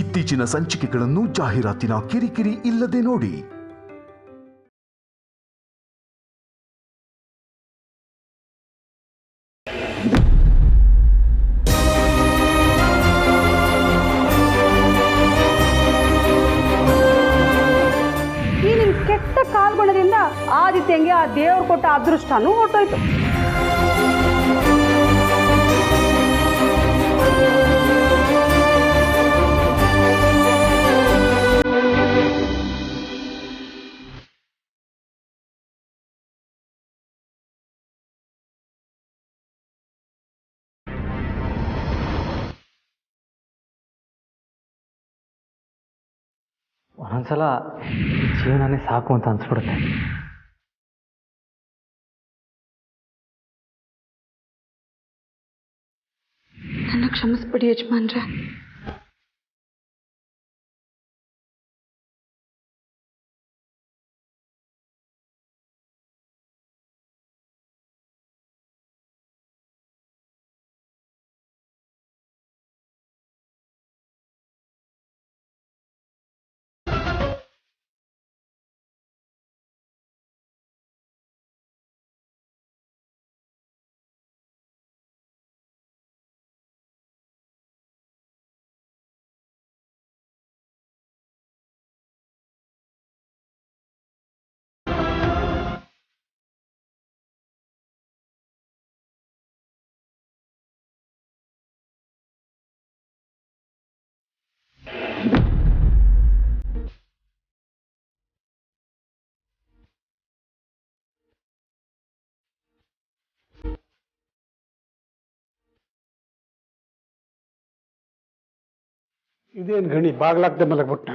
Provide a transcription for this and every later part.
ಇತ್ತೀಚಿನ ಸಂಚಿಕೆಗಳನ್ನು ಜಾಹೀರಾತಿನ ಕಿರಿಕಿರಿ ಇಲ್ಲದೆ ನೋಡಿ. ಈ ನಿನ್ ಕೆಟ್ಟ ಕಾಲ್ಗುಣದಿಂದ ಆದಿತ್ಯಂಗೆ ಆ ದೇವ್ರು ಕೊಟ್ಟ ಅದೃಷ್ಟನೂ ಹೊಟ್ಟೋಯ್ತು. ಒಂದೊಂದ್ಸಲ ಜೀವನನೇ ಸಾಕು ಅಂತ ಅನ್ಸ್ಬಿಡುತ್ತೆ. ನನ್ನ ಕ್ಷಮಿಸ್ಬಿಡಿ ಯಜಮಾನ್ರೆ. ಇದೇನು ಗಣಿ ಬಾಗ್ಲಾಗ್ದೆ ಮಲಗ್ಬಿಟ್ಟ?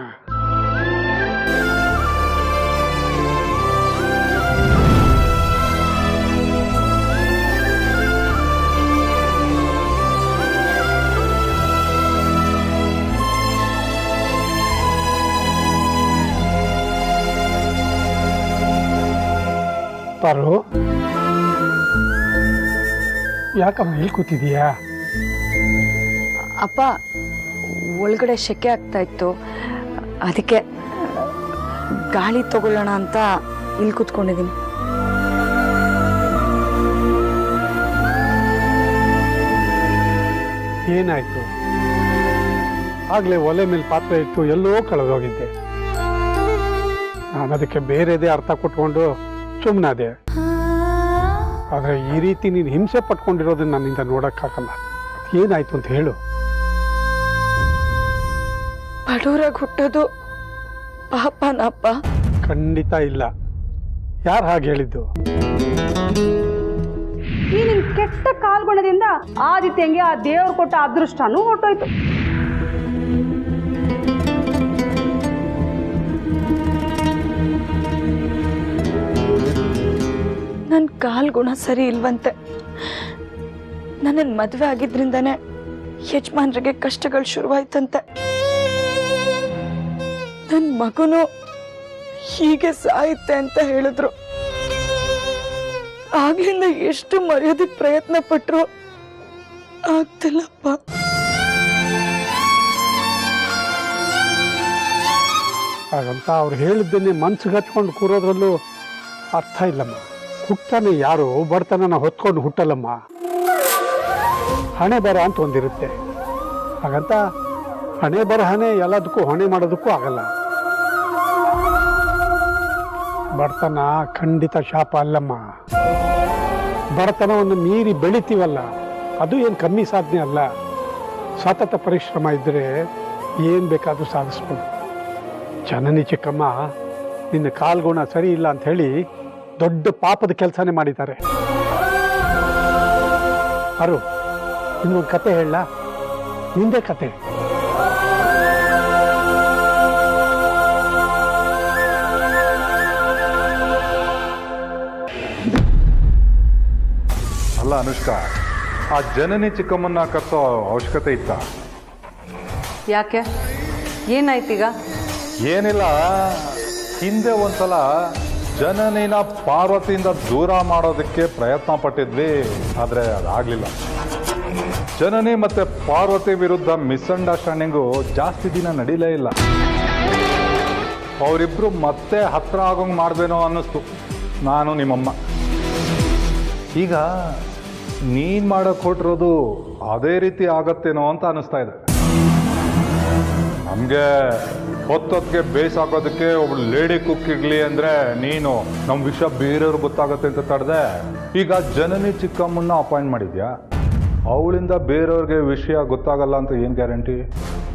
ಪಾರು, ಯಾಕಮ್ಮ ಇಲ್ಲಿ ಕೂತಿದೀಯಾ? ಅಪ್ಪ, ಒಳಗಡೆ ಸೆಕೆ ಆಗ್ತಾ ಇತ್ತು, ಅದಕ್ಕೆ ಗಾಳಿ ತಗೊಳ್ಳೋಣ ಅಂತ ಇಲ್ಲಿ ಕೂತ್ಕೊಂಡಿದ್ದೀನಿ. ಏನಾಯ್ತು? ಆಗ್ಲೇ ಒಲೆ ಮೇಲೆ ಪಾತ್ರೆ ಇಟ್ಟು ಎಲ್ಲೋ ಕಳೆದೋಗಿದ್ದೆ. ನಾನು ಅದಕ್ಕೆ ಬೇರೆದೇ ಅರ್ಥ ಕೊಟ್ಕೊಂಡು ಸುಮ್ಮನಾದೆ. ಆದ್ರೆ ಈ ರೀತಿ ನೀನು ಹಿಂಸೆ ಪಟ್ಕೊಂಡಿರೋದನ್ನ ನನ್ನಿಂದ ನೋಡಕ್ಕಾಗಲ್ಲ. ಏನಾಯ್ತು ಅಂತ ಹೇಳು. ಬಡವರಾಗಿ ಹುಟ್ಟೋದು ಪಾಪನಪ್ಪ? ಖಂಡಿತ ಇಲ್ಲ. ಯಾರು ಹಾಗೆ ಹೇಳಿದ್ದು? ಈ ನಿನ್ ಕೆಟ್ಟ ಕಾಲ್ಗುಣದಿಂದ ಆದಿತ್ಯಂಗೆ ಆ ದೇವ್ರು ಕೊಟ್ಟ ಅದೃಷ್ಟನೂ ಹೊಟ್ಟೋಯ್ತು. ನನ್ನ ಕಾಲ್ಗುಣ ಸರಿ ಇಲ್ವಂತೆ. ನನ್ನ ಮದುವೆ ಆಗಿದ್ರಿಂದಾನೆ ಯಜಮಾನ್ರಿಗೆ ಕಷ್ಟಗಳು ಶುರುವಾಯ್ತಂತೆ. ನನ್ನ ಮಗನು ಹೀಗೆ ಸಾಯುತ್ತೆ ಅಂತ ಹೇಳಿದ್ರು. ಆಗ್ಲಿಂದ ಎಷ್ಟು ಮರೆಯೋದಕ್ಕೆ ಪ್ರಯತ್ನ ಪಟ್ರು ಆಗ್ತಿಲ್ಲಪ್ಪ. ಹಾಗಂತ ಅವ್ರು ಹೇಳಿದ್ದನ್ನೇ ಮನ್ಸಿಗೆ ಹಚ್ಕೊಂಡು ಕೂರೋದ್ರಲ್ಲೂ ಅರ್ಥ ಇಲ್ಲಮ್ಮ. ಹುಟ್ಟಾನೆ ಯಾರು ಬಡತನನ ಹೊತ್ಕೊಂಡು ಹುಟ್ಟಲ್ಲಮ್ಮ. ಹಣೆ ಬರ ಅಂತ ಒಂದಿರುತ್ತೆ. ಹಾಗಂತ ಹಣೆ ಬರಹನೇ ಎಲ್ಲದಕ್ಕೂ ಹೊಣೆ ಮಾಡೋದಕ್ಕೂ ಆಗಲ್ಲ. ಬಡತನ ಖಂಡಿತ ಶಾಪ ಅಲ್ಲಮ್ಮ. ಬಡತನವನ್ನು ಮೀರಿ ಬೆಳಿತೀವಲ್ಲ, ಅದು ಏನು ಕಮ್ಮಿ ಸಾಧನೆ ಅಲ್ಲ. ಸತತ ಪರಿಶ್ರಮ ಇದ್ದರೆ ಏನು ಬೇಕಾದರೂ ಸಾಧಿಸ್ಬೋದು. ಜನನಿ ಚಿಕ್ಕಮ್ಮ ನಿನ್ನ ಕಾಲ್ಗುಣ ಸರಿ ಇಲ್ಲ ಅಂತ ಹೇಳಿ ದೊಡ್ಡ ಪಾಪದ ಕೆಲಸನೇ ಮಾಡಿದ್ದಾರೆ. ಅರು, ಇನ್ನೊಂದು ಕತೆ ಹೇಳ. ನಿಂದೇ ಕತೆ. ಅಲ್ಲ ಅನುಷ್ಕಾ, ಆ ಜನನಿ ಚಿಕ್ಕಮ್ಮನ್ನ ಕರ್ಸೋ ಅವಶ್ಯಕತೆ ಇತ್ತ? ಯಾಕೆ, ಏನಾಯ್ತೀಗ? ಏನಿಲ್ಲ, ಹಿಂದೆ ಒಂದ್ಸಲ ಜನನಿನ ಪಾರ್ವತಿಯಿಂದ ದೂರ ಮಾಡೋದಕ್ಕೆ ಪ್ರಯತ್ನ ಪಟ್ಟಿದ್ವಿ, ಆದರೆ ಅದಾಗಲಿಲ್ಲ. ಜನನಿ ಮತ್ತೆ ಪಾರ್ವತಿ ವಿರುದ್ಧ ಮಿಸ್ಅಂಡರ್ಸ್ಟ್ಯಾಂಡಿಂಗು ಜಾಸ್ತಿ ದಿನ ನಡೀಲೇ ಇಲ್ಲ. ಅವರಿಬ್ರು ಮತ್ತೆ ಹತ್ರ ಆಗೋಂಗೆ ಮಾಡ್ಬೇನೋ ಅನ್ನಿಸ್ತು ನಾನು ನಿಮ್ಮಮ್ಮ. ಈಗ ನೀನು ಮಾಡೋಕ್ಕೆ ಹೊಟ್ಟಿರೋದು ಅದೇ ರೀತಿ ಆಗತ್ತೇನೋ ಅಂತ ಅನ್ನಿಸ್ತಾ ಇದೆ. ನಮಗೆ ಹೊತ್ತೊತ್ತಿಗೆ ಬೇಯಿಸಾಕೋದಕ್ಕೆ ಒಬ್ಳು ಲೇಡಿ ಕುಕ್ ಇರಲಿ ಅಂದರೆ ನೀನು ನಮ್ಮ ವಿಷಯ ಬೇರೆಯವ್ರಿಗೆ ಗೊತ್ತಾಗುತ್ತೆ ಅಂತ ತಡೆದೆ. ಈಗ ಜನನಿ ಚಿಕ್ಕಮ್ಮನ್ನ ಅಪಾಯಿಂಟ್ ಮಾಡಿದ್ಯಾ, ಅವಳಿಂದ ಬೇರೆಯವ್ರಿಗೆ ವಿಷಯ ಗೊತ್ತಾಗಲ್ಲ ಅಂತ ಏನು ಗ್ಯಾರಂಟಿ?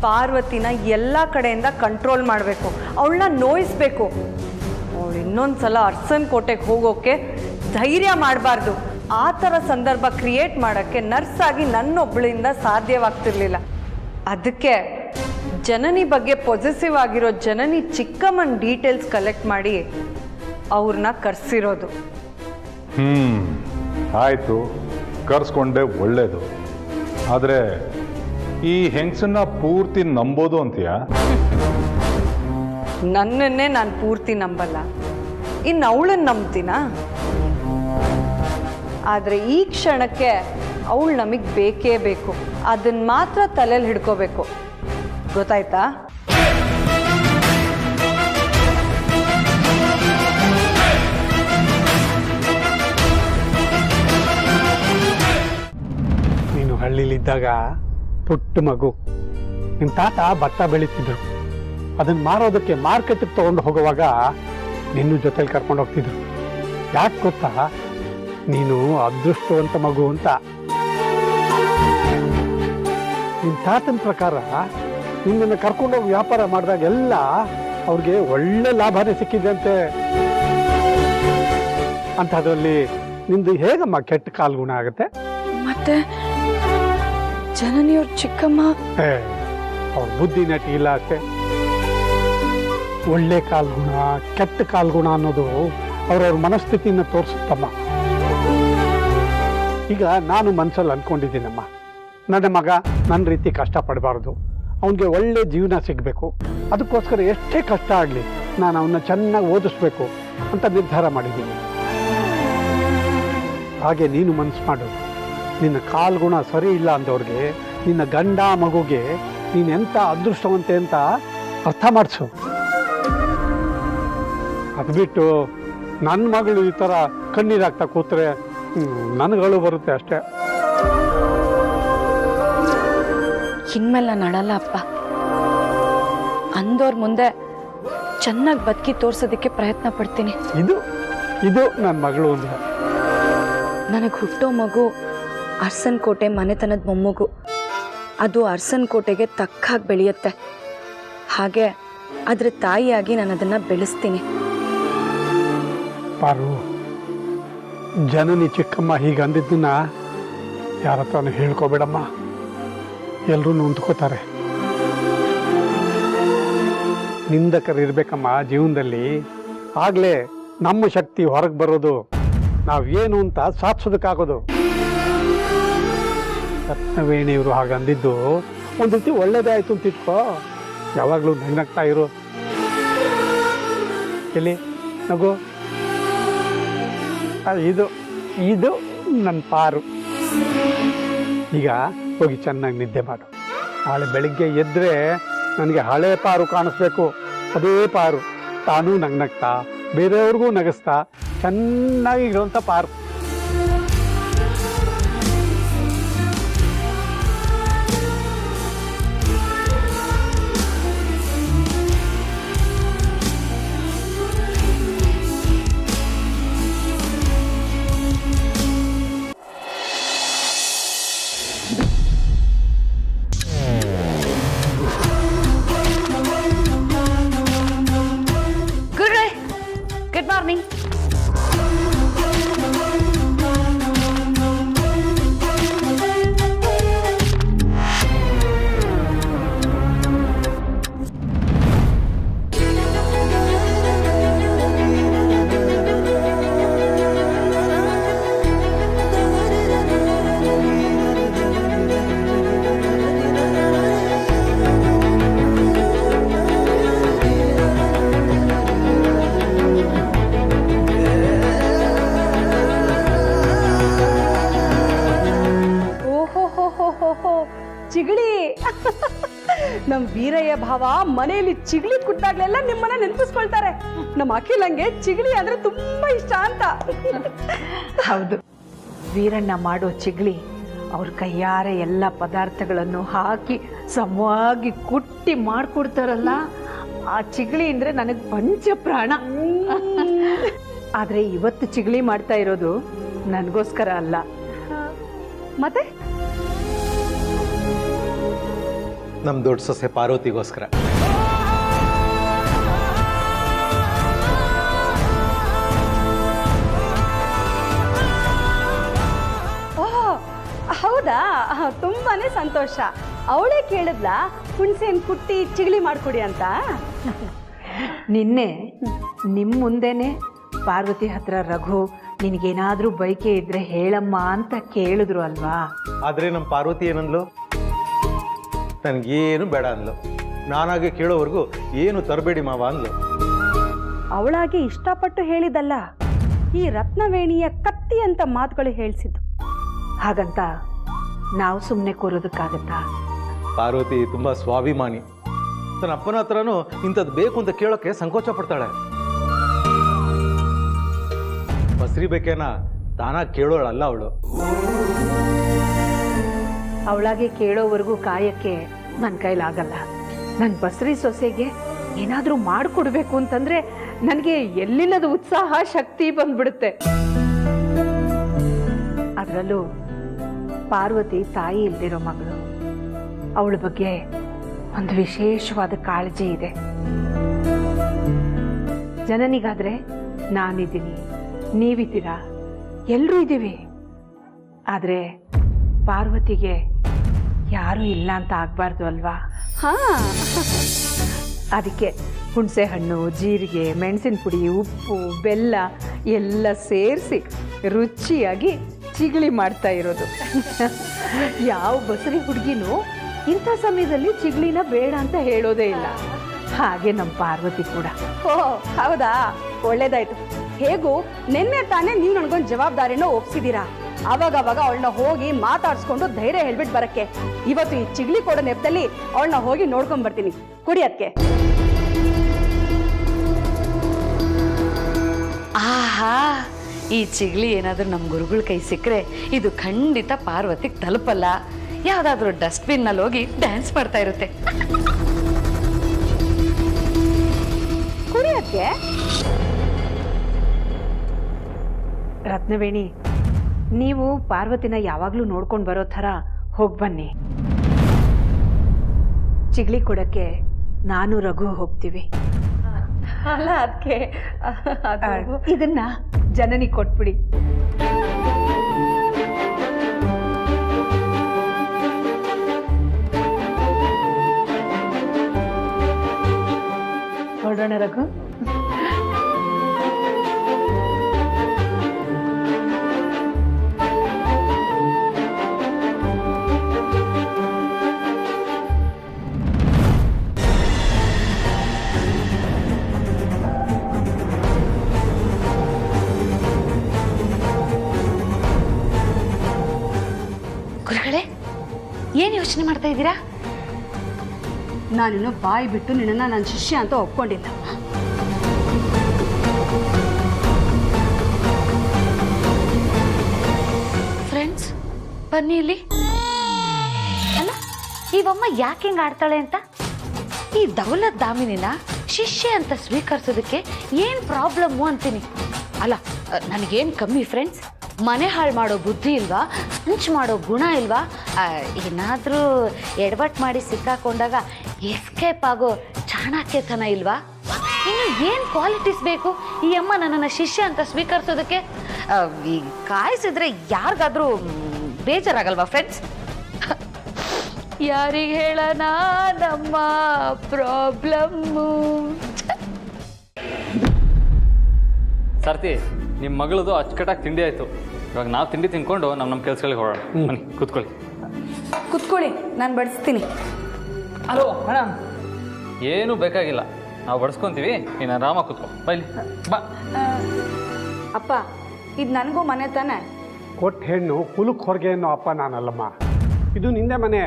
ಪಾರ್ವತಿನ ಎಲ್ಲ ಕಡೆಯಿಂದ ಕಂಟ್ರೋಲ್ ಮಾಡಬೇಕು, ಅವಳನ್ನ ನೋಯಿಸ್ಬೇಕು. ಅವಳು ಇನ್ನೊಂದ್ಸಲ ಅರ್ಸನ್ ಕೋಟೆಗೆ ಹೋಗೋಕ್ಕೆ ಧೈರ್ಯ ಮಾಡಬಾರ್ದು. ಆ ಥರ ಸಂದರ್ಭ ಕ್ರಿಯೇಟ್ ಮಾಡೋಕ್ಕೆ ನರ್ಸ್ ಆಗಿ ನನ್ನೊಬ್ಬಳಿಂದ ಸಾಧ್ಯವಾಗ್ತಿರ್ಲಿಲ್ಲ. ಅದಕ್ಕೆ ಜನನಿ ಬಗ್ಗೆ ಪೊಸೆಸಿವ್ ಆಗಿರೋ ಜನನಿ ಚಿಕ್ಕಮ್ಮನ ಡೀಟೇಲ್ಸ್ ಕಲೆಕ್ಟ್ ಮಾಡಿ ಅವ್ರನ್ನ ಕರೆಸಿರೋದು. ಆಯಿತು, ಕರ್ಸ್ಕೊಂಡೆ, ಒಳ್ಳೇದು. ಆದರೆ ಈ ಹೆಂಗಸನ್ನ ಪೂರ್ತಿ ನಂಬೋದು ಅಂತೀಯಾ? ನನ್ನನ್ನೇ ನಾನು ಪೂರ್ತಿ ನಂಬಲ್ಲ, ಇನ್ನು ಅವಳನ್ನು ನಂಬ್ತೀನಾ? ಆದರೆ ಈ ಕ್ಷಣಕ್ಕೆ ಅವಳು ನಮಗೆ ಬೇಕೇ ಬೇಕು. ಅದನ್ನ ಮಾತ್ರ ತಲೆಯಲ್ಲಿ ಹಿಡ್ಕೋಬೇಕು, ಗೊತ್ತಾಯ್ತಾ? ನೀನು ಹಳ್ಳಿಲಿದ್ದಾಗ ಪುಟ್ಟ ಮಗು, ನಿಮ್ಮ ತಾತ ಭತ್ತ ಬೆಳೀತಿದ್ರು. ಅದನ್ನ ಮಾರೋದಕ್ಕೆ ಮಾರ್ಕೆಟ್ಗೆ ತಗೊಂಡು ಹೋಗುವಾಗ ನಿನ್ನ ಜೊತೆಲಿ ಕರ್ಕೊಂಡು ಹೋಗ್ತಿದ್ರು. ಯಾಕೆ ಗೊತ್ತಾ? ನೀನು ಅದೃಷ್ಟವಂತ ಮಗು ಅಂತ. ನಿಮ್ಮ ತಾತನ ಪ್ರಕಾರ ನಿನ್ನನ್ನು ಕರ್ಕೊಂಡೋಗಿ ವ್ಯಾಪಾರ ಮಾಡಿದಾಗೆಲ್ಲ ಅವ್ರಿಗೆ ಒಳ್ಳೆ ಲಾಭನೇ ಸಿಕ್ಕಿದೆ ಅಂತೆ. ಅಂಥದ್ರಲ್ಲಿ ನಿಂದು ಹೇಗಮ್ಮ ಕೆಟ್ಟ ಕಾಲ್ಗುಣ ಆಗುತ್ತೆ? ಮತ್ತೆ ಜನನಿಯವ್ರ ಚಿಕ್ಕಮ್ಮ ಅವ್ರ ಬುದ್ಧಿ ನಟಿ ಇಲ್ಲ ಅಷ್ಟೇ. ಒಳ್ಳೆ ಕಾಲ್ಗುಣ ಕೆಟ್ಟ ಕಾಲ್ಗುಣ ಅನ್ನೋದು ಅವ್ರವ್ರ ಮನಸ್ಥಿತಿನ ತೋರಿಸುತ್ತಮ್ಮ. ಈಗ ನಾನು ಮನಸ್ಸಲ್ಲಿ ಅಂದ್ಕೊಂಡಿದ್ದೀನಮ್ಮ, ನನ್ನ ಮಗ ನನ್ನ ರೀತಿ ಕಷ್ಟಪಡಬಾರ್ದು, ಅವನಿಗೆ ಒಳ್ಳೆ ಜೀವನ ಸಿಗಬೇಕು. ಅದಕ್ಕೋಸ್ಕರ ಎಷ್ಟೇ ಕಷ್ಟ ಆಗಲಿ ನಾನು ಅವನ್ನ ಚೆನ್ನಾಗಿ ಓದಿಸ್ಬೇಕು ಅಂತ ನಿರ್ಧಾರ ಮಾಡಿದ್ದೀನಿ. ಹಾಗೆ ನೀನು ಮನಸ್ಸು ಮಾಡು. ನಿನ್ನ ಕಾಲ್ಗುಣ ಸರಿ ಇಲ್ಲ ಅಂದವ್ರಿಗೆ, ನಿನ್ನ ಗಂಡ ಮಗುಗೆ ನೀನು ಎಂಥ ಅದೃಷ್ಟವಂತೆ ಅಂತ ಅರ್ಥ ಮಾಡಿಸು. ಅದು ಬಿಟ್ಟು ನನ್ನ ಮಗಳು ಈ ಥರ ಕಣ್ಣೀರಾಗ್ತಾ ಕೂತ್ರೆ ನನಗಳು ಬರುತ್ತೆ ಅಷ್ಟೇ. ಇನ್ಮೇಲೆ ನಾನು ಅಳಲ್ಲ ಅಪ್ಪ. ಅಂದವ್ರ ಮುಂದೆ ಚೆನ್ನಾಗಿ ಬದುಕಿ ತೋರ್ಸೋದಕ್ಕೆ ಪ್ರಯತ್ನ ಪಡ್ತೀನಿ. ಇದು ಇದು ನನ್ನ ಮಗಳು ಅಂದ್ರೆ. ನನಗೆ ಹುಟ್ಟೋ ಮಗು ಅರ್ಸನ್ ಕೋಟೆ ಮನೆತನದ ಮೊಮ್ಮಗು. ಅದು ಅರ್ಸನ್ ಕೋಟೆಗೆ ತಕ್ಕಾಗಿ ಬೆಳೆಯುತ್ತೆ. ಹಾಗೆ ಅದ್ರ ತಾಯಿಯಾಗಿ ನಾನು ಅದನ್ನು ಬೆಳೆಸ್ತೀನಿ. ಪಾರು, ಜನನಿ ಚಿಕ್ಕಮ್ಮ ಹೀಗೆ ಅಂದಿದ್ದನ್ನ ಯಾರ ಹತ್ರನೂ ಹೇಳ್ಕೊಬೇಡಮ್ಮ, ಎಲ್ಲರೂ ನೊಂದ್ಕೋತಾರೆ. ನಿಂದಕರಿರ್ಬೇಕಮ್ಮ ಜೀವನದಲ್ಲಿ. ಆಗಲೇ ನಮ್ಮ ಶಕ್ತಿ ಹೊರಗೆ ಬರೋದು, ನಾವೇನು ಅಂತ ಸಾಧಿಸೋದಕ್ಕಾಗೋದು. ರತ್ನವೇಣಿಯವರು ಹಾಗಂದಿದ್ದು ಒಂದು ರೀತಿ ಒಳ್ಳೇದೇ ಆಯ್ತು ಅಂತ ಇಟ್ಕೋ. ಯಾವಾಗಲೂ ನಗ್ನಗ್ತಾ ಇರು. ಎಲ್ಲಿ ನಗು. ಇದು ಇದು ನನ್ನ ಪಾರು. ಈಗ ಹೋಗಿ ಚೆನ್ನಾಗಿ ನಿದ್ದೆ ಮಾಡು. ನಾಳೆ ಬೆಳಿಗ್ಗೆ ಎದ್ದರೆ ನನಗೆ ಹಳೆ ಪಾರು ಕಾಣಿಸ್ಬೇಕು. ಅದೇ ಪಾರು, ತಾನೂ ನಗ್ನಗ್ತಾ ಬೇರೆಯವ್ರಿಗೂ ನಗಿಸ್ತಾ ಚೆನ್ನಾಗಿರೋಂಥ ಪಾರು. Good morning. ವೀರಯ್ಯ ಭಾವ ಮನೆಯಲ್ಲಿ ಚಿಗಳಿ ಕುಟ್ಟಾಗ್ಲೆಲ್ಲ ನಿಮ್ಮನ್ನ ನೆನಪಿಸ್ಕೊಳ್ತಾರೆ. ನಮ್ಮ ಅಖಿಲಂಗೆ ಚಿಗಳಿ ಅಂದ್ರೆ ತುಂಬಾ ಇಷ್ಟ ಅಂತ. ಹೌದು, ವೀರಣ್ಣ ಮಾಡೋ ಚಿಗಳಿ ಅವ್ರ ಕೈಯಾರೆ ಎಲ್ಲ ಪದಾರ್ಥಗಳನ್ನು ಹಾಕಿ ಸಮವಾಗಿ ಕುಟ್ಟಿ ಮಾಡಿಕೊಡ್ತಾರಲ್ಲ, ಆ ಚಿಗಳಿ ಅಂದರೆ ನನಗೆ ಪಂಚಪ್ರಾಣ. ಆದರೆ ಇವತ್ತು ಚಿಗಳಿ ಮಾಡ್ತಾ ಇರೋದು ನನಗೋಸ್ಕರ ಅಲ್ಲ. ಮತ್ತೆ ನಮ್ಮ ದೊಡ್ಡ ಸೊಸೆ ಪಾರ್ವತಿಗೋಸ್ಕರ. ಹೌದಾ, ತುಂಬಾನೇ ಸಂತೋಷ. ಅವಳೇ ಕೇಳಿದ್ಲ ಹುಣಸೆನ್ ಕುಟ್ಟಿ ಚಿಗಳಿ ಮಾಡ್ಕೊಡಿ ಅಂತ. ನಿನ್ನೆ ನಿಮ್ಮ ಮುಂದೆನೆ ಪಾರ್ವತಿ ಹತ್ರ ರಘು ನಿನಗೇನಾದರೂ ಬೈಕೆ ಇದ್ರೆ ಹೇಳಮ್ಮ ಅಂತ ಕೇಳಿದ್ರು ಅಲ್ವಾ? ಆದರೆ ನಮ್ಮ ಪಾರ್ವತಿ ಏನಂದ್ಲು? ನನಗೇನು ಬೇಡ ಅಂದ್ಲು. ನಾನಾಗೆ ಕೇಳೋವರೆಗೂ ಏನು ತರಬೇಡಿ ಮಾವ ಅಂದ್ಲು. ಅವಳಾಗೆ ಇಷ್ಟಪಟ್ಟು ಹೇಳಿದಲ್ಲ, ಈ ರತ್ನವೇಣಿಯ ಕತ್ತಿ ಅಂತ ಮಾತುಗಳು ಹೇಳಿಸಿದ್ದು. ಹಾಗಂತ ನಾವು ಸುಮ್ಮನೆ ಕೂರೋದಕ್ಕಾಗತ್ತಾ? ಪಾರ್ವತಿ ತುಂಬ ಸ್ವಾಭಿಮಾನಿ. ತನ್ನ ಅಪ್ಪನ ಹತ್ರನೂ ಇಂಥದ್ದು ಬೇಕು ಅಂತ ಕೇಳೋಕ್ಕೆ ಸಂಕೋಚ ಪಡ್ತಾಳೆ. ಬಸ್ರಿ ಬೇಕೇನ ತಾನಾಗಿ ಕೇಳೋಳಲ್ಲ ಅವಳು. ಅವಳಾಗೆ ಕೇಳೋವರೆಗೂ ಕಾಯಕ್ಕೆ ನನ್ನ ಕೈಲಾಗಲ್ಲ. ನನ್ನ ಬಸ್ರಿ ಸೊಸೆಗೆ ಏನಾದರೂ ಮಾಡಿಕೊಡ್ಬೇಕು ಅಂತಂದ್ರೆ ನನಗೆ ಎಲ್ಲಿಲ್ಲದ ಉತ್ಸಾಹ ಶಕ್ತಿ ಬಂದ್ಬಿಡುತ್ತೆ. ಅದರಲ್ಲೂ ಪಾರ್ವತಿ ತಾಯಿ ಇಲ್ದಿರೋ ಮಗಳು. ಅವಳ ಬಗ್ಗೆ ಒಂದು ವಿಶೇಷವಾದ ಕಾಳಜಿ ಇದೆ. ಜನನಿಗಾದ್ರೆ ನಾನಿದ್ದೀನಿ, ನೀವಿದ್ದೀರಾ, ಎಲ್ಲರೂ ಇದ್ದೀವಿ. ಆದರೆ ಪಾರ್ವತಿಗೆ ಯಾರೂ ಇಲ್ಲ ಅಂತ ಆಗಬಾರ್ದು ಅಲ್ವಾ? ಅದಕ್ಕೆ ಹುಣಸೆ ಹಣ್ಣು, ಜೀರಿಗೆ, ಮೆಣಸಿನ ಪುಡಿ, ಉಪ್ಪು, ಬೆಲ್ಲ ಎಲ್ಲ ಸೇರಿಸಿ ರುಚಿಯಾಗಿ ಚಿಗಳಿ ಮಾಡ್ತಾ ಇರೋದು. ಯಾವ ಬಸರಿ ಹುಡುಗಿನೂ ಇಂಥ ಸಮಯದಲ್ಲಿ ಚಿಗಳಿನ ಬೇಡ ಅಂತ ಹೇಳೋದೇ ಇಲ್ಲ. ಹಾಗೆ ನಮ್ಮ ಪಾರ್ವತಿ ಕೂಡ. ಓ ಹೌದಾ, ಒಳ್ಳೇದಾಯ್ತು. ಹೇಗೂ ನಿನ್ನೆ ತಾನೇ ನೀವು ನನಗೊಂದು ಜವಾಬ್ದಾರಿನ ಒಪ್ಸಿದ್ದೀರಾ. ಅವಾಗವಾಗ ಅವಳನ್ನ ಹೋಗಿ ಮಾತಾಡ್ಸ್ಕೊಂಡು ಧೈರ್ಯ ಹೇಳ್ಬಿಟ್ಟು ಬರಕ್ಕೆ. ಇವತ್ತು ಈ ಚಿಗ್ಲಿ ಕೊಡೋ ನೆಪದಲ್ಲಿ ಅವಳನ್ನ ಹೋಗಿ ನೋಡ್ಕೊಂಡ್ ಬರ್ತೀನಿ. ಕುಡಿಯಕ್ಕೆ. ಆಹಾ, ಈ ಚಿಗ್ಲಿ ಏನಾದರೂ ನಮ್ಮ ಗುರುಗಳ ಕೈ ಸಿಕ್ಕರೆ ಇದು ಖಂಡಿತ ಪಾರ್ವತಿಗೆ ತಲುಪಲ್ಲ. ಯಾವುದಾದ್ರೂ ಡಸ್ಟ್ಬಿನ್ನಲ್ಲಿ ಹೋಗಿ ಡ್ಯಾನ್ಸ್ ಮಾಡ್ತಾ ಇರುತ್ತೆ. ಕುಡಿಯಕ್ಕೆ ರತ್ನವೇಣಿ, ನೀವು ಪಾರ್ವತಿನ ಯಾವಾಗಲೂ ನೋಡ್ಕೊಂಡು ಬರೋ ಥರ ಹೋಗಿ ಬನ್ನಿ. ಚಿಗ್ಲಿ ಕೊಡಕ್ಕೆ ನಾನು ರಘು ಹೋಗ್ತೀವಿ. ಅಲ್ಲ ಅದಕ್ಕೆ ಇದನ್ನ ಜನನಿ ಕೊಟ್ಬಿಡಿ. ಹೊರಡೋಣ ರಘು. ಗುರುಗಳೇ, ಏನು ಯೋಚನೆ ಮಾಡ್ತಾ ಇದ್ದೀರಾ? ನಾನಿನ್ನು ಬಾಯಿ ಬಿಟ್ಟು ನಿನ್ನನ್ನು ನನ್ನ ಶಿಷ್ಯ ಅಂತ ಒಪ್ಕೊಂಡಿಲ್ಲ. ಫ್ರೆಂಡ್ಸ್ ಬನ್ನಿ ಇಲ್ಲಿ. ಅಲ್ಲ, ಇವಮ್ಮ ಯಾಕೆ ಹಿಂಗೆ ಆಡ್ತಾಳೆ ಅಂತ? ಈ ದೌಲತ್ ದಾಮಿನಿನ ಶಿಷ್ಯ ಅಂತ ಸ್ವೀಕರಿಸೋದಕ್ಕೆ ಏನು ಪ್ರಾಬ್ಲಮ್ಮು ಅಂತೀನಿ. ಅಲ್ಲ, ನನಗೇನು ಕಮ್ಮಿ ಫ್ರೆಂಡ್ಸ್? ಮನೆ ಹಾಳು ಮಾಡೋ ಬುದ್ಧಿ ಇಲ್ವಾ? ಹಂಚು ಮಾಡೋ ಗುಣ ಇಲ್ವಾ? ಏನಾದರೂ ಎಡವಟ್ಟು ಮಾಡಿ ಸಿಕ್ಕಾಕೊಂಡಾಗ ಎಸ್ಕೇಪ್ ಆಗೋ ಚಾಣಕ್ಯತನ ಇಲ್ವಾ? ಇನ್ನು ಏನು ಕ್ವಾಲಿಟೀಸ್ ಬೇಕು ಈ ಅಮ್ಮ ನನ್ನನ್ನು ಶಿಷ್ಯ ಅಂತ ಸ್ವೀಕರಿಸೋದಕ್ಕೆ? ಈ ಕಾಯಿಸಿದ್ರೆ ಯಾರಿಗಾದ್ರೂ ಬೇಜಾರಾಗಲ್ವಾ ಫ್ರೆಂಡ್ಸ್? ಯಾರಿಗೆ ಹೇಳೋಣ ನಮ್ಮ ಪ್ರಾಬ್ಲಮ್ಮು? ಸರ್ತಿ, ನಿಮ್ಮ ಮಗಳದು ಅಚ್ಚುಕಟ್ಟಾಗಿ ತಿಂಡಿ ಆಯಿತು. ಇವಾಗ ನಾವು ತಿಂಡಿ ತಿನ್ಕೊಂಡು ನಮ್ಮ ಕೆಲಸಗಳಿಗೆ ಹೊರಡೋಣ. ಬನ್ನಿ ಕೂತ್ಕೊಳ್ಳಿ. ಕುತ್ಕೊಳ್ಳಿ, ನಾನು ಬಡಿಸ್ತೀನಿ. ಹಲೋ ಮೇಡಮ್, ಏನೂ ಬೇಕಾಗಿಲ್ಲ, ನಾವು ಬಡಿಸ್ಕೊತೀವಿ. ನೀನು ಆರಾಮ ಕೂತ್ಕೊ. ಬೈಲಿ ಬಾ. ಅಪ್ಪ, ಇದು ನನಗೂ ಮನೆ ತಾನೆ? ಕೊಟ್ಟ ಹೆಣ್ಣು ಕುಲಕ್ಕೆ ಹೊರಗೆ ಅನ್ನೋ ಅಪ್ಪ ನಾನಲ್ಲಮ್ಮ. ಇದು ನಿಂದೆ ಮನೆ.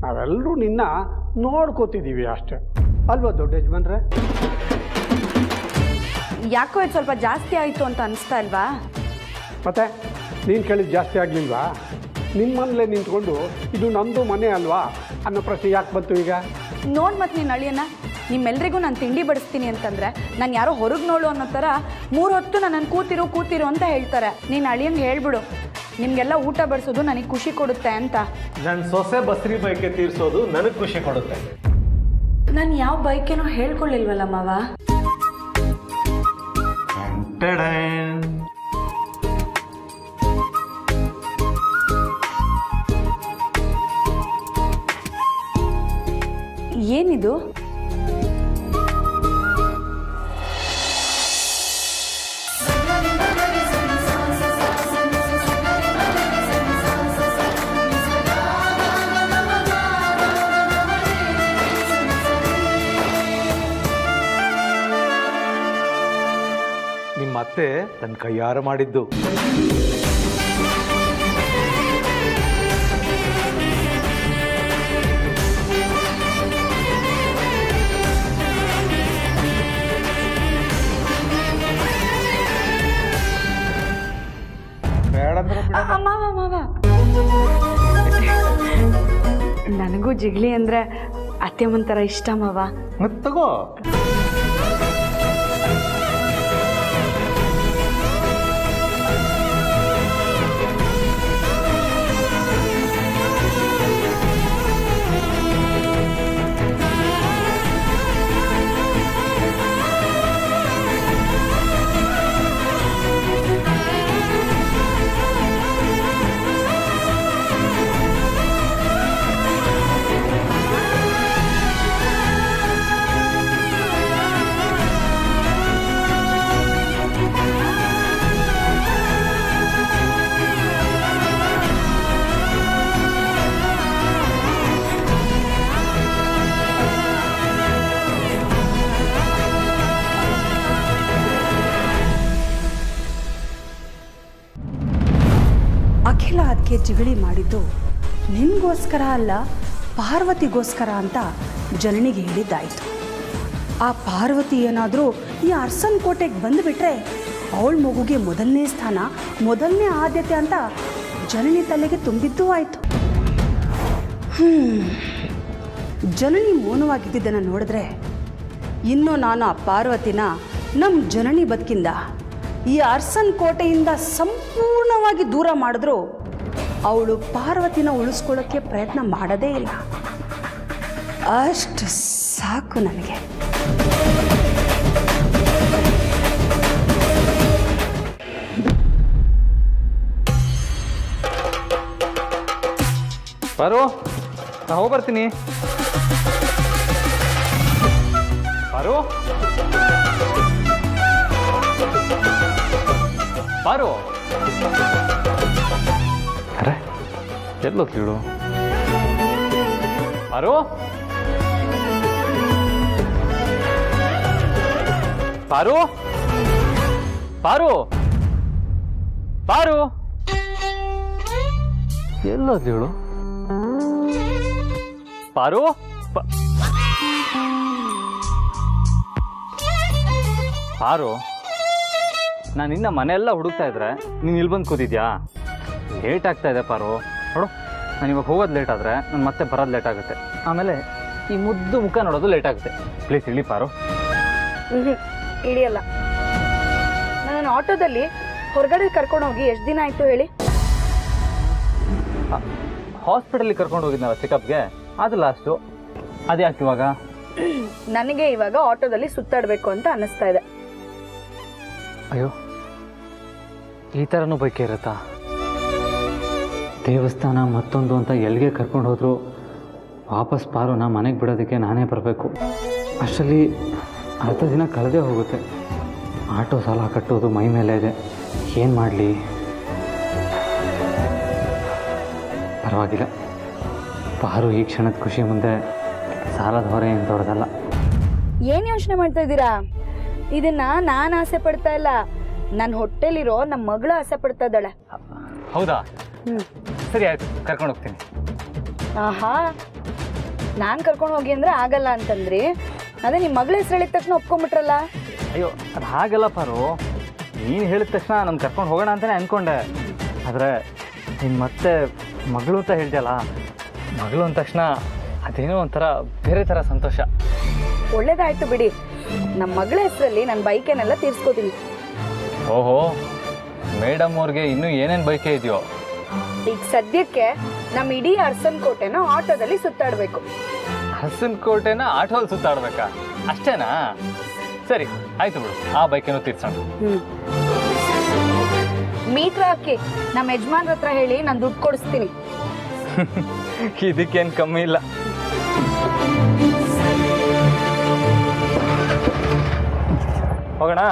ನಾವೆಲ್ಲರೂ ನಿನ್ನ ನೋಡ್ಕೋತಿದ್ದೀವಿ ಅಷ್ಟೇ ಅಲ್ವಾ ದೊಡ್ಡ ಯಜಮಾನ್ರೆ? ಯಾಕೋ ಇದು ಸ್ವಲ್ಪ ಜಾಸ್ತಿ ಆಯಿತು ಅಂತ ಅನಿಸ್ತಾ ಇಲ್ವಾ? ಮತ್ತೆ ನೀನು ಕೇಳಿದ್ದು ಜಾಸ್ತಿ ಆಗಲಿಲ್ವಾ? ನಿಮ್ಮ ಮನೇಲೆ ನಿಂತ್ಕೊಂಡು ಇದು ನಮ್ಮದು ಮನೆ ಅಲ್ವಾ ಅನ್ನೋ ಪ್ರಶ್ನೆ ಯಾಕೆ ಬಂತು ಈಗ? ನೋಡು ಮತ್ತು ನೀನು ಅಳಿಯನ್ನ, ನಿಮ್ಮೆಲ್ರಿಗೂ ನಾನು ತಿಂಡಿ ಬಡಿಸ್ತೀನಿ ಅಂತಂದರೆ ನಾನು ಯಾರೋ ಹೊರಗೆ ನೋಡು ಅನ್ನೋ ಥರ 3 ಹೊತ್ತು ನನ್ನನ್ನು ಕೂತಿರು ಅಂತ ಹೇಳ್ತಾರೆ. ನೀನು ಅಳಿಯಂಗೆ ಹೇಳ್ಬಿಡು, ನಿಮಗೆಲ್ಲ ಊಟ ಬಡಿಸೋದು ನನಗೆ ಖುಷಿ ಕೊಡುತ್ತೆ ಅಂತ. ನನ್ನ ಸೊಸೆ ಬಸ್ರಿ ಬೈಕೆ ತೀರಿಸೋದು ನನಗೆ ಖುಷಿ ಕೊಡುತ್ತೆ. ನಾನು ಯಾವ ಬೈಕೇನೋ ಹೇಳ್ಕೊಳ್ಳಿಲ್ವಲ್ಲ ಮಾವ. ಏನಿದು? ನಿಮ್ಮ ಅತ್ತೆ ತನ್ನ ಕೈಯಾರ ಮಾಡಿದ್ದು. ಮಾವ ಮಾವ, ನನಗೂ ಜಿಗ್ಲಿ ಅಂದರೆ ಅತ್ತೆ ಒಂಥರ ಇಷ್ಟ ಮಾವ. ಮತ್ತೆ ತಗೋ. ಅಖಿಲ ಅದಕ್ಕೆ ಜಿಗಳಿ ಮಾಡಿದ್ದು ನಿನಗೋಸ್ಕರ ಅಲ್ಲ, ಪಾರ್ವತಿಗೋಸ್ಕರ ಅಂತ ಜನನಿಗೆ ಹೇಳಿದ್ದಾಯಿತು. ಆ ಪಾರ್ವತಿ ಏನಾದರೂ ಈ ಅರಸನ್ ಕೋಟೆಗೆ ಬಂದುಬಿಟ್ರೆ ಅವಳ ಮಗುಗೆ ಮೊದಲನೇ ಸ್ಥಾನ, ಮೊದಲನೇ ಆದ್ಯತೆ ಅಂತ ಜನನಿ ತಲೆಗೆ ತುಂಬಿದ್ದೂ ಆಯಿತು. ಜನನಿ ಮೌನವಾಗಿದ್ದನ್ನು ನೋಡಿದ್ರೆ ಇನ್ನೂ ನಾನು ಆ ಪಾರ್ವತಿನ ನಮ್ಮ ಜನನಿ ಬದುಕಿಂದ, ಈ ಅರಸನ್ ಕೋಟೆಯಿಂದ ಸಂಪೂರ್ಣವಾಗಿ ದೂರ ಮಾಡಿದ್ರು ಅವಳು ಪಾರ್ವತಿನ ಉಳಿಸ್ಕೊಳ್ಳೋಕ್ಕೆ ಪ್ರಯತ್ನ ಮಾಡೋದೇ ಇಲ್ಲ. ಅಷ್ಟು ಸಾಕು ನನಗೆ. ಪಾರು, ನಾ ಹೋಗಿ ಬರ್ತೀನಿ. ಪಾರು ಪಾರು, ಅರೆ ಎಲ್ಲೋದ್ಲಿಡು? ಪಾರು ಪಾರು ಪಾರು ಪಾರು, ಎಲ್ಲೋದ್ಲಿಡು? ಪಾರು ಪಾರು, ನಾನು ಇನ್ನ ಮನೆಯೆಲ್ಲ ಹುಡುಕ್ತಾ ಇದ್ರೆ ನೀನು ಇಲ್ಲಿ ಬಂದು ಕೂತಿದ್ಯಾ? ಲೇಟ್ ಆಗ್ತಾ ಇದೆ ಪಾರು. ನೋಡು, ನಾನು ಇವಾಗ ಹೋಗೋದು ಲೇಟ್ ಆದರೆ ನಾನು ಮತ್ತೆ ಬರೋದು ಲೇಟ್ ಆಗುತ್ತೆ. ಆಮೇಲೆ ಈ ಮುದ್ದು ಮುಖ ನೋಡೋದು ಲೇಟ್ ಆಗುತ್ತೆ. ಪ್ಲೀಸ್ ಇಳಿ ಪಾರು. ಇಳಿಯಲ್ಲ. ನನ್ನ ಆಟೋದಲ್ಲಿ ಹೊರಗಡೆ ಕರ್ಕೊಂಡೋಗಿ ಎಷ್ಟು ದಿನ ಆಯಿತು ಹೇಳಿ? ಹಾಸ್ಪಿಟಲಿಗೆ ಕರ್ಕೊಂಡು ಹೋಗಿದ್ನಲ್ಲ ಚೆಕಪ್ಗೆ, ಅದು ಲಾಸ್ಟು. ಅದೇ ಯಾಕೆ ಇವಾಗ? ನನಗೆ ಇವಾಗ ಆಟೋದಲ್ಲಿ ಸುತ್ತಾಡಬೇಕು ಅಂತ ಅನ್ನಿಸ್ತಾ ಇದೆ. ಅಯ್ಯೋ, ಈ ಥರನೂ ಬೈಕೆ ಇರುತ್ತಾ? ದೇವಸ್ಥಾನ ಮತ್ತೊಂದು ಅಂತ ಎಲ್ಲಿಗೆ ಕರ್ಕೊಂಡು ಹೋದ್ರು ವಾಪಸ್ ಪಾರುನ ಮನೆಗೆ ಬಿಡೋದಕ್ಕೆ ನಾನೇ ಬರಬೇಕು. ಅಷ್ಟರಲ್ಲಿ ಅರ್ಧ ದಿನ ಕಳೆದೇ ಹೋಗುತ್ತೆ. ಆಟೋ ಸಾಲ ಕಟ್ಟೋದು ಮೈ ಮೇಲೆ ಇದೆ. ಏನು ಮಾಡಲಿ? ಪರವಾಗಿಲ್ಲ, ಪಾರು ಈ ಕ್ಷಣದ ಖುಷಿ ಮುಂದೆ ಸಾಲದ ಹೊರೆ ಏನು ದೊಡ್ಡದಲ್ಲ. ಏನು ಯೋಚನೆ ಮಾಡ್ತಾ ಇದ್ದೀರಾ? ಇದನ್ನ ನಾನು ಆಸೆ ಪಡ್ತಾ ಇಲ್ಲ, ನನ್ನ ಹೊಟ್ಟೆಲಿರೋ ನಮ್ಮ ಮಗಳು ಆಸೆ ಪಡ್ತಾ ಇದ್ದಾಳೆ. ಹೌದಾ? ಸರಿ ಆಯ್ತು, ಕರ್ಕೊಂಡು ಹೋಗ್ತೀನಿ. ಆಹಾ, ನಾನು ಕರ್ಕೊಂಡು ಹೋಗಿ ಅಂದರೆ ಆಗಲ್ಲ ಅಂತಂದ್ರಿ. ಅದೇ ನಿಮ್ಮ ಮಗಳ ಹೆಸರು ಹೇಳಿದ ತಕ್ಷಣ ಒಪ್ಕೊಂಬಿಟ್ರಲ್ಲ. ಅಯ್ಯೋ ಅದು ಹಾಗಲ್ಲ ಪಾರು, ನೀನು ಹೇಳಿದ ತಕ್ಷಣ ನಾನು ಕರ್ಕೊಂಡು ಹೋಗೋಣ ಅಂತಲೇ ಅಂದ್ಕೊಂಡೆ. ಆದರೆ ನೀನು ಮತ್ತೆ ಮಗಳು ಅಂತ ಹೇಳ್ದಲ್ಲ, ಮಗಳು ಅಂದ ತಕ್ಷಣ ಅದೇನೋ ಒಂಥರ ಬೇರೆ ಥರ ಸಂತೋಷ. ಒಳ್ಳೇದಾಯ್ತು ಬಿಡಿ, ನಮ್ಮ ಮಗಳ ಹೆಸರಲ್ಲಿ ನನ್ನ ಬೈಕೇನೆಲ್ಲ ತೀರ್ಸ್ಕೋತೀನಿ. ಓಹೋ, ಮೇಡಮ್ ಅವ್ರಿಗೆ ಇನ್ನೂ ಏನೇನು ಬೈಕೆ ಇದೆಯೋ? ಈಗ ಸದ್ಯಕ್ಕೆ ನಮ್ಮ ಇಡೀ ಅರಸನ್ ಕೋಟೆನ ಆಟೋದಲ್ಲಿ ಸುತ್ತಾಡಬೇಕು. ಅರಸನ್ ಕೋಟೆನ ಆಟೋಲ್ಲಿ ಸುತ್ತಾಡ್ಬೇಕಾ? ಅಷ್ಟೇನಾ? ಸರಿ ಆಯ್ತು ಬಿಡು, ಆ ಬೈಕೇನೋ ತೀರ್ಸೋಣ. ಮೀಟ್ರ್ ಹಾಕಿ ನಮ್ಮ ಯಜಮಾನ್ರ ಹತ್ರ ಹೇಳಿ ನಾನು ದುಡ್ಡು ಕೊಡಿಸ್ತೀನಿ. ಇದಕ್ಕೇನು ಕಮ್ಮಿ ಇಲ್ಲ. ಹೋಗೋಣ.